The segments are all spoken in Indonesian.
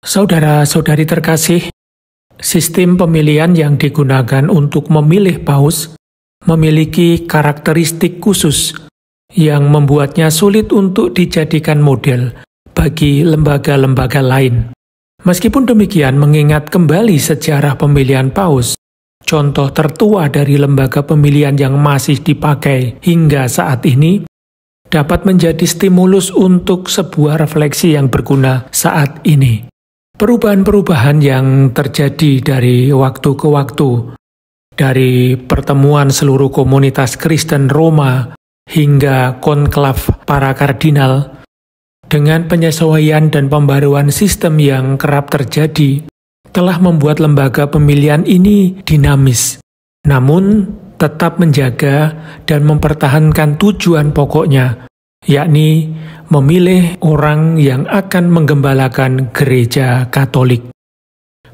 Saudara-saudari terkasih, sistem pemilihan yang digunakan untuk memilih paus memiliki karakteristik khusus yang membuatnya sulit untuk dijadikan model bagi lembaga-lembaga lain. Meskipun demikian, mengingat kembali sejarah pemilihan paus, contoh tertua dari lembaga pemilihan yang masih dipakai hingga saat ini, dapat menjadi stimulus untuk sebuah refleksi yang berguna saat ini. Perubahan-perubahan yang terjadi dari waktu ke waktu, dari pertemuan seluruh komunitas Kristen Roma hingga konklav para kardinal, dengan penyesuaian dan pembaruan sistem yang kerap terjadi, telah membuat lembaga pemilihan ini dinamis, namun tetap menjaga dan mempertahankan tujuan pokoknya, yakni memilih orang yang akan menggembalakan gereja Katolik.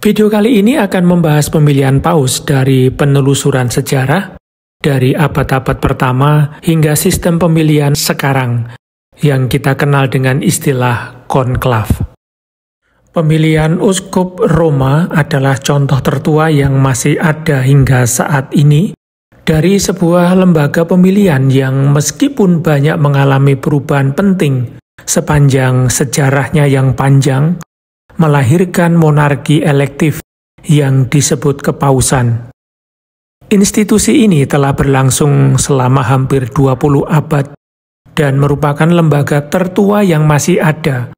Video kali ini akan membahas pemilihan paus dari penelusuran sejarah, dari abad-abad pertama hingga sistem pemilihan sekarang, yang kita kenal dengan istilah konklav. Pemilihan uskup Roma adalah contoh tertua yang masih ada hingga saat ini, dari sebuah lembaga pemilihan yang meskipun banyak mengalami perubahan penting sepanjang sejarahnya yang panjang, melahirkan monarki elektif yang disebut kepausan. Institusi ini telah berlangsung selama hampir 20 abad dan merupakan lembaga tertua yang masih ada,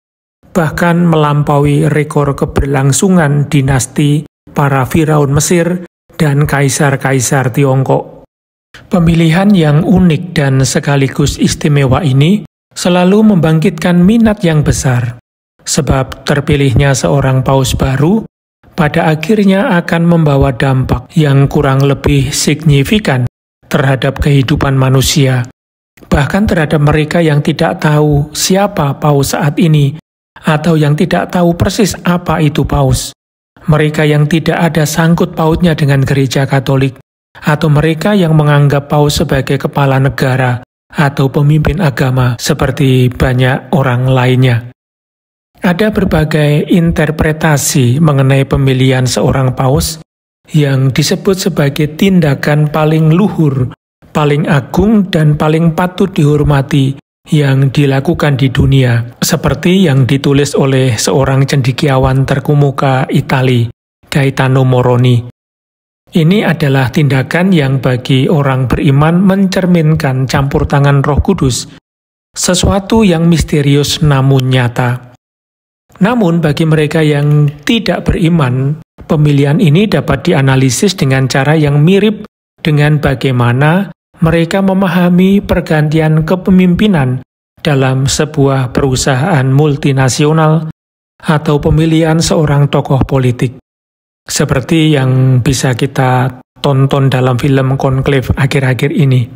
bahkan melampaui rekor keberlangsungan dinasti para Firaun Mesir dan kaisar-kaisar Tiongkok. Pemilihan yang unik dan sekaligus istimewa ini selalu membangkitkan minat yang besar, sebab terpilihnya seorang paus baru pada akhirnya akan membawa dampak yang kurang lebih signifikan terhadap kehidupan manusia, bahkan terhadap mereka yang tidak tahu siapa paus saat ini atau yang tidak tahu persis apa itu paus, mereka yang tidak ada sangkut pautnya dengan gereja Katolik, atau mereka yang menganggap paus sebagai kepala negara atau pemimpin agama seperti banyak orang lainnya. Ada berbagai interpretasi mengenai pemilihan seorang paus yang disebut sebagai tindakan paling luhur, paling agung, dan paling patut dihormati yang dilakukan di dunia, seperti yang ditulis oleh seorang cendekiawan terkemuka Itali, Gaetano Moroni. Ini adalah tindakan yang bagi orang beriman mencerminkan campur tangan Roh Kudus, sesuatu yang misterius namun nyata. Namun bagi mereka yang tidak beriman, pemilihan ini dapat dianalisis dengan cara yang mirip dengan bagaimana mereka memahami pergantian kepemimpinan dalam sebuah perusahaan multinasional atau pemilihan seorang tokoh politik. Seperti yang bisa kita tonton dalam film Konklav akhir-akhir ini.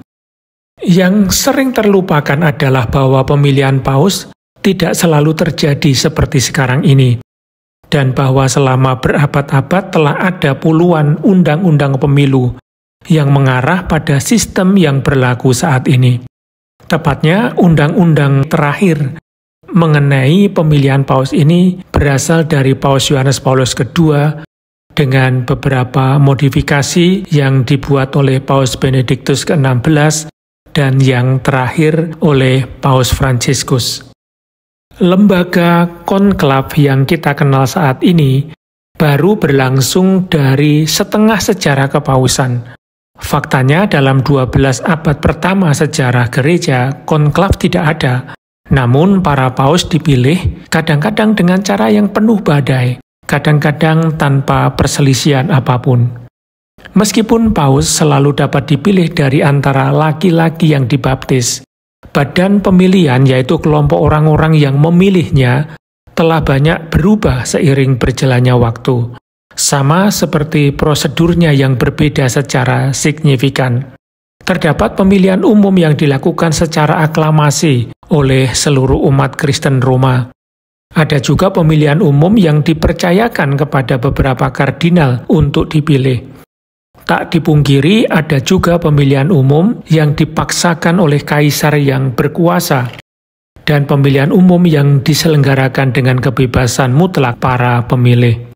Yang sering terlupakan adalah bahwa pemilihan paus tidak selalu terjadi seperti sekarang ini, dan bahwa selama berabad-abad telah ada puluhan undang-undang pemilu yang mengarah pada sistem yang berlaku saat ini. Tepatnya, undang-undang terakhir mengenai pemilihan paus ini berasal dari Paus Yohanes Paulus II dengan beberapa modifikasi yang dibuat oleh Paus Benediktus ke-16 dan yang terakhir oleh Paus Fransiskus. Lembaga konklav yang kita kenal saat ini baru berlangsung dari setengah sejarah kepausan. Faktanya dalam 12 abad pertama sejarah gereja, konklav tidak ada. Namun para paus dipilih kadang-kadang dengan cara yang penuh badai, kadang-kadang tanpa perselisihan apapun. Meskipun paus selalu dapat dipilih dari antara laki-laki yang dibaptis, badan pemilihan, yaitu kelompok orang-orang yang memilihnya, telah banyak berubah seiring berjalannya waktu. Sama seperti prosedurnya yang berbeda secara signifikan. Terdapat pemilihan umum yang dilakukan secara aklamasi oleh seluruh umat Kristen Roma. Ada juga pemilihan umum yang dipercayakan kepada beberapa kardinal untuk dipilih. Tak dipungkiri ada juga pemilihan umum yang dipaksakan oleh kaisar yang berkuasa. dan pemilihan umum yang diselenggarakan dengan kebebasan mutlak para pemilih.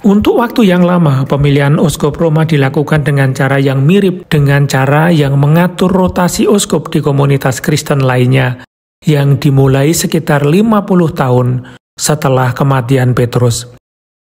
Untuk waktu yang lama, pemilihan uskup Roma dilakukan dengan cara yang mirip dengan cara yang mengatur rotasi uskup di komunitas Kristen lainnya, yang dimulai sekitar 50 tahun setelah kematian Petrus.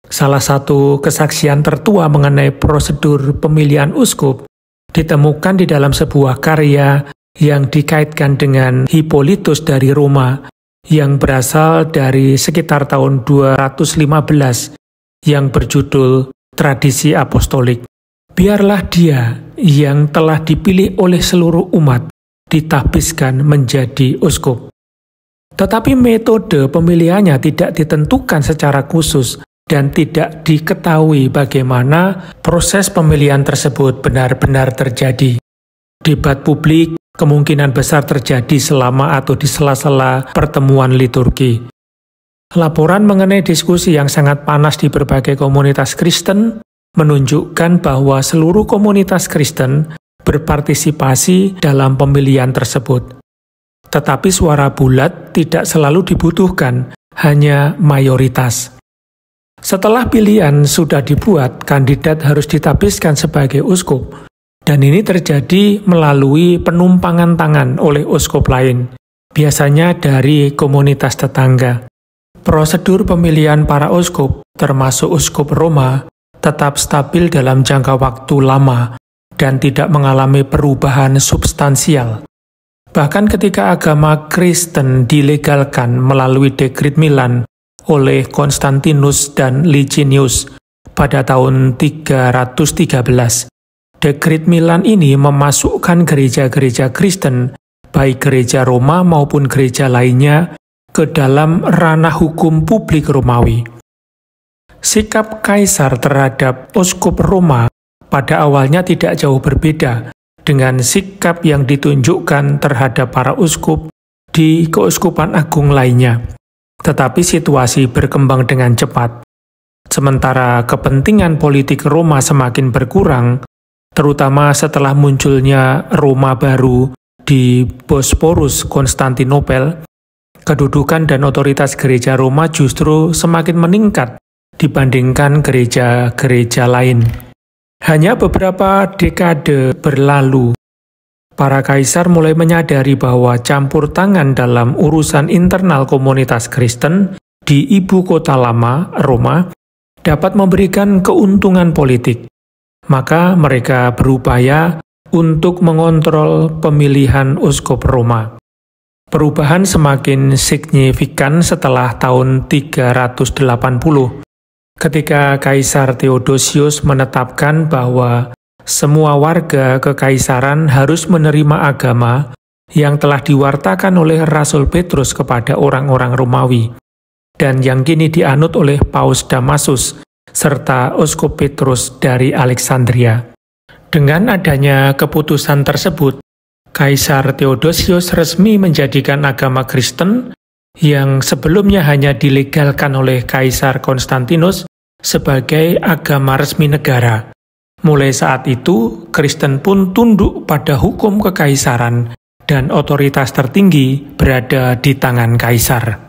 Salah satu kesaksian tertua mengenai prosedur pemilihan uskup ditemukan di dalam sebuah karya yang dikaitkan dengan Hippolytus dari Roma, yang berasal dari sekitar tahun 215, yang berjudul Tradisi Apostolik. Biarlah dia yang telah dipilih oleh seluruh umat ditahbiskan menjadi uskup. Tetapi metode pemilihannya tidak ditentukan secara khusus dan tidak diketahui bagaimana proses pemilihan tersebut benar-benar terjadi. Debat publik kemungkinan besar terjadi selama atau di sela-sela pertemuan liturgi. Laporan mengenai diskusi yang sangat panas di berbagai komunitas Kristen menunjukkan bahwa seluruh komunitas Kristen berpartisipasi dalam pemilihan tersebut. Tetapi suara bulat tidak selalu dibutuhkan, hanya mayoritas. Setelah pilihan sudah dibuat, kandidat harus ditahbiskan sebagai uskup, dan ini terjadi melalui penumpangan tangan oleh uskup lain, biasanya dari komunitas tetangga. Prosedur pemilihan para uskup, termasuk uskup Roma, tetap stabil dalam jangka waktu lama dan tidak mengalami perubahan substansial. Bahkan ketika agama Kristen dilegalkan melalui Dekrit Milan oleh Konstantinus dan Licinius pada tahun 313, Dekrit Milan ini memasukkan gereja-gereja Kristen, baik gereja Roma maupun gereja lainnya, ke dalam ranah hukum publik Romawi. Sikap Kaisar terhadap uskup Roma pada awalnya tidak jauh berbeda dengan sikap yang ditunjukkan terhadap para uskup di keuskupan agung lainnya. Tetapi situasi berkembang dengan cepat. Sementara kepentingan politik Roma semakin berkurang, terutama setelah munculnya Roma baru di Bosporus, Konstantinopel, kedudukan dan otoritas gereja Roma justru semakin meningkat dibandingkan gereja-gereja lain. Hanya beberapa dekade berlalu, para kaisar mulai menyadari bahwa campur tangan dalam urusan internal komunitas Kristen di ibu kota lama, Roma, dapat memberikan keuntungan politik. Maka mereka berupaya untuk mengontrol pemilihan uskup Roma. Perubahan semakin signifikan setelah tahun 380, ketika Kaisar Theodosius menetapkan bahwa semua warga kekaisaran harus menerima agama yang telah diwartakan oleh Rasul Petrus kepada orang-orang Romawi, dan yang kini dianut oleh Paus Damasus, serta Uskup Petrus dari Alexandria. Dengan adanya keputusan tersebut, Kaisar Theodosius resmi menjadikan agama Kristen yang sebelumnya hanya dilegalkan oleh Kaisar Konstantinus sebagai agama resmi negara. Mulai saat itu, Kristen pun tunduk pada hukum kekaisaran dan otoritas tertinggi berada di tangan kaisar.